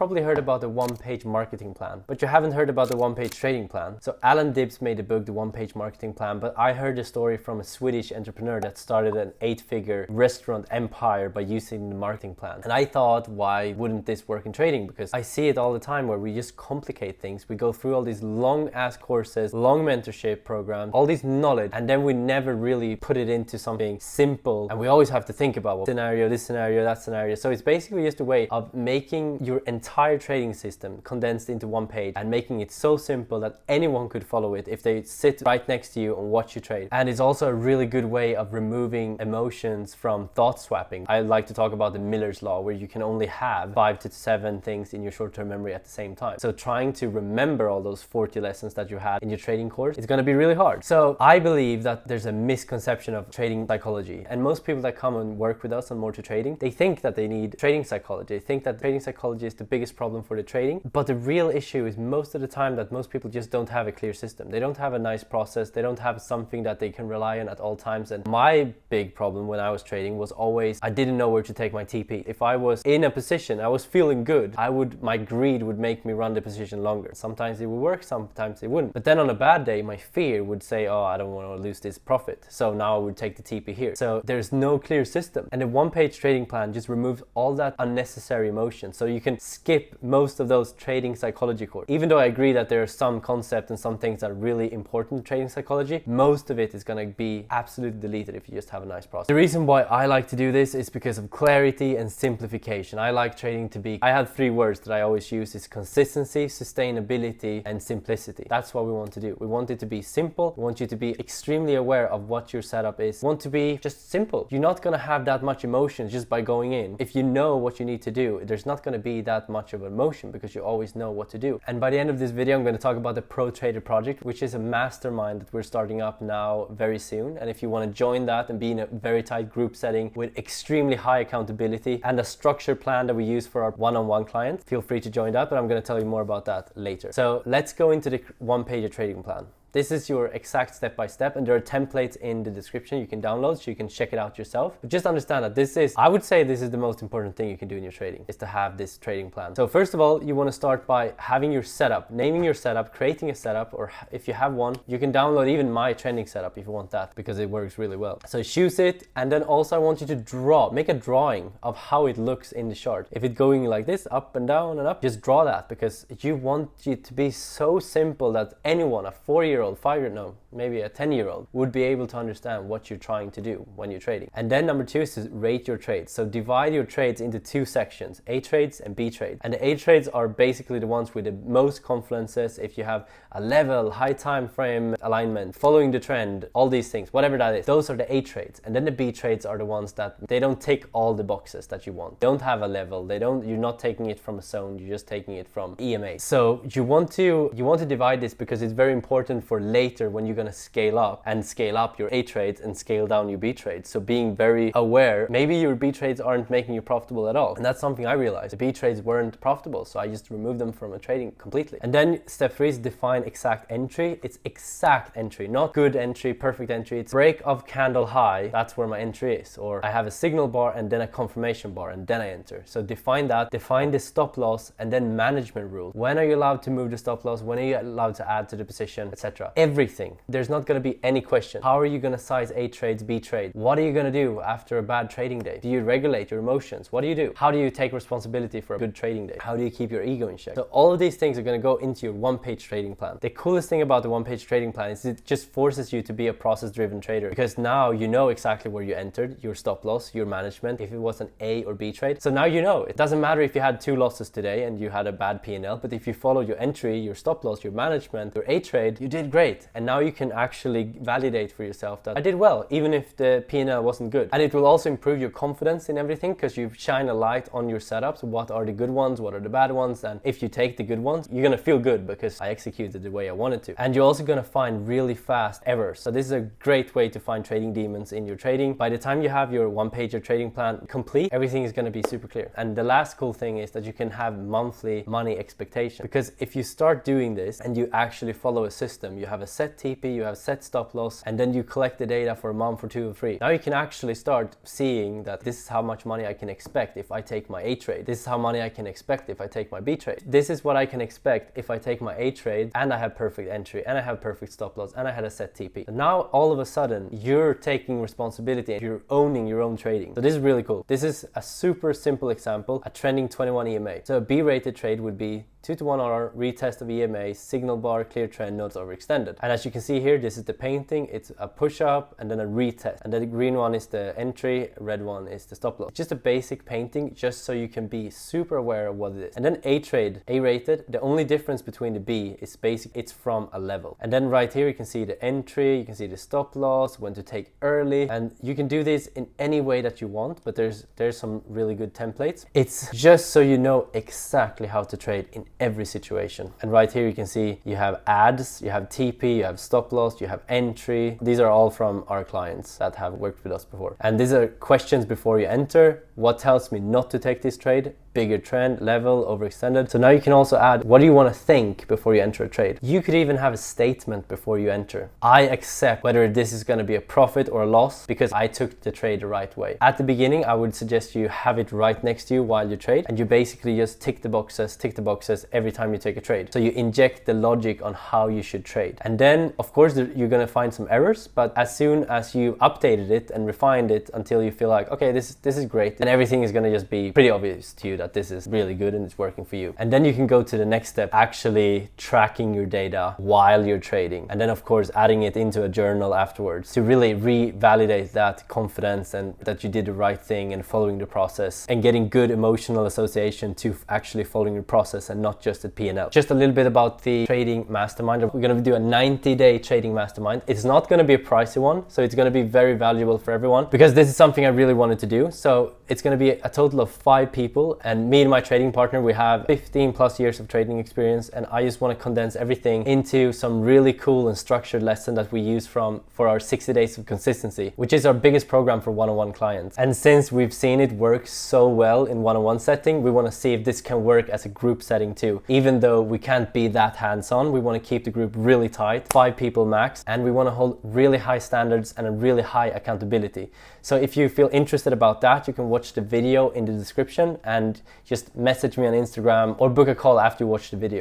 Probably heard about the one-page marketing plan, but you haven't heard about the one-page trading plan. So Alan Dibbs made a book, The One-Page Marketing Plan, but I heard a story from a Swedish entrepreneur that started an 8-figure restaurant empire by using the marketing plan. And I thought, why wouldn't this work in trading? Because I see it all the time where we just complicate things. We go through all these long-ass courses, long mentorship programs, all this knowledge, and then we never really put it into something simple. And we always have to think about what scenario, this scenario, that scenario. So it's basically just a way of making your entire trading system condensed into one page and making it so simple that anyone could follow it if they sit right next to you and watch you trade. And it's also a really good way of removing emotions from thought swapping. I like to talk about the Miller's Law, where you can only have 5 to 7 things in your short-term memory at the same time. So trying to remember all those 40 lessons that you had in your trading course, it's going to be really hard. So I believe that there's a misconception of trading psychology, and most people that come and work with us on More to Trading, they think that they need trading psychology. They think that trading psychology is the biggest problem for the trading, but the real issue is most of the time that most people just don't have a clear system. They don't have a nice process. They don't have something that they can rely on at all times. And my big problem when I was trading was always I didn't know where to take my TP. If I was in a position, I was feeling good, my greed would make me run the position longer. Sometimes it would work, sometimes it wouldn't. But then on a bad day, my fear would say, oh, I don't want to lose this profit, so now I would take the TP here. So there's no clear system. And the one-page trading plan just removes all that unnecessary emotion. So you can skip most of those trading psychology courses. Even though I agree that there are some concepts and some things that are really important in trading psychology, most of it is going to be absolutely deleted if you just have a nice process. The reason why I like to do this is because of clarity and simplification. I like trading to be, I have 3 words that I always use, is consistency, sustainability, and simplicity. That's what we want to do. We want it to be simple. We want you to be extremely aware of what your setup is. We want to be just simple. You're not going to have that much emotion just by going in. If you know what you need to do, there's not going to be that much of emotion because you always know what to do. And by the end of this video, I'm going to talk about the Pro Trader Project, which is a mastermind that we're starting up now very soon. And if you want to join that and be in a very tight group setting with extremely high accountability and a structured plan that we use for our one-on-one clients, feel free to join that, but I'm going to tell you more about that later. So let's go into the one-page trading plan. This is your exact step-by-step, and there are templates in the description you can download so you can check it out yourself. But just understand that I would say this is the most important thing you can do in your trading, is to have this trading plan. So first of all, you want to start by having your setup, naming your setup, creating a setup, or if you have one, you can download even my trending setup if you want that, because it works really well. So choose it, and then also I want you to make a drawing of how it looks in the chart. If it's going like this, up and down and up, just draw that, because you want it to be so simple that anyone, a 4-year-old, 5-year-old, no, maybe a 10-year-old would be able to understand what you're trying to do when you're trading. And then number 2 is to rate your trades. So divide your trades into 2 sections, A trades and B trades. And the A trades are basically the ones with the most confluences. If you have a level, high time frame alignment, following the trend, all these things, whatever that is, those are the A trades. And then the B trades are the ones that they don't tick all the boxes that you want. They don't have a level. You're not taking it from a zone. You're just taking it from EMA. So you want to divide this because it's very important for later when you're going to scale up your A trades and scale down your B trades. So being very aware, maybe your B trades aren't making you profitable at all. And that's something I realized. The B trades weren't profitable, so I just removed them from a trading completely. And then step 3 is define exact entry. It's exact entry, not good entry, perfect entry. It's break of candle high. That's where my entry is. Or I have a signal bar and then a confirmation bar and then I enter. So define that, define the stop loss, and then management rule. When are you allowed to move the stop loss? When are you allowed to add to the position, etc.? Everything. There's not going to be any question. How are you going to size A trades, B trades? What are you going to do after a bad trading day? Do you regulate your emotions? What do you do? How do you take responsibility for a good trading day? How do you keep your ego in check? So all of these things are going to go into your one-page trading plan. The coolest thing about the one-page trading plan is it just forces you to be a process-driven trader, because now you know exactly where you entered, your stop loss, your management, if it was an A or B trade. So now you know. It doesn't matter if you had 2 losses today and you had a bad P&L, but if you follow your entry, your stop loss, your management, your A trade, you did great. And now you can actually validate for yourself that I did well, even if the P&L wasn't good. And it will also improve your confidence in everything, because you shine a light on your setups. What are the good ones? What are the bad ones? And if you take the good ones, you're going to feel good because I executed the way I wanted to. And you're also going to find really fast errors. So this is a great way to find trading demons in your trading. By the time you have your one-pager trading plan complete, everything is going to be super clear. And the last cool thing is that you can have monthly money expectation, because if you start doing this and you actually follow a system, you have a set TP, TP, you have set stop loss, and then you collect the data for a month or 2 or 3. Now you can actually start seeing that this is how much money I can expect if I take my A trade. This is how money I can expect if I take my B trade. This is what I can expect if I take my A trade and I have perfect entry and I have perfect stop loss and I had a set TP. So now all of a sudden you're taking responsibility and you're owning your own trading. So this is really cool. This is a super simple example, a trending 21 EMA. So a B-rated trade would be 2 to 1 RR, retest of EMA, signal bar, clear trend, nodes overextended. And as you can see here, this is the painting. It's a push up and then a retest. And then the green one is the entry, red one is the stop loss. It's just a basic painting, just so you can be super aware of what it is. And then A trade, A rated. The only difference between the B is basic, it's from a level. And then right here you can see the entry, you can see the stop loss, when to take early. And you can do this in any way that you want, but there's some really good templates. It's just so you know exactly how to trade in every situation. And right here you can see you have ads, you have TP, you have stop loss, you have entry. These are all from our clients that have worked with us before. And these are questions before you enter. What tells me not to take this trade? Bigger trend, level, overextended. So now you can also add, what do you want to think before you enter a trade? You could even have a statement before you enter. I accept whether this is going to be a profit or a loss because I took the trade the right way. At the beginning, I would suggest you have it right next to you while you trade, and you basically just tick the boxes every time you take a trade. So you inject the logic on how you should trade. And then, of course, you're going to find some errors, but as soon as you updated it and refined it until you feel like, okay, this is great, then everything is going to just be pretty obvious to you that this is really good and it's working for you. And then you can go to the next step, actually tracking your data while you're trading. And then of course adding it into a journal afterwards to really revalidate that confidence and that you did the right thing and following the process and getting good emotional association to actually following the process and not just at P&L. Just a little bit about the trading mastermind. We're going to do a 90-day trading mastermind. It's not going to be a pricey one, so it's going to be very valuable for everyone because this is something I really wanted to do. So it's going to be a total of 5 people, and me and my trading partner, we have 15 plus years of trading experience, and I just want to condense everything into some really cool and structured lesson that we use for our 60 days of consistency, which is our biggest program for one-on-one clients. And since we've seen it work so well in one-on-one setting, we want to see if this can work as a group setting too. Even though we can't be that hands-on, we want to keep the group really tight, 5 people max, and we want to hold really high standards and a really high accountability. So if you feel interested about that, you can watch the video in the description and just message me on Instagram or book a call after you watch the video.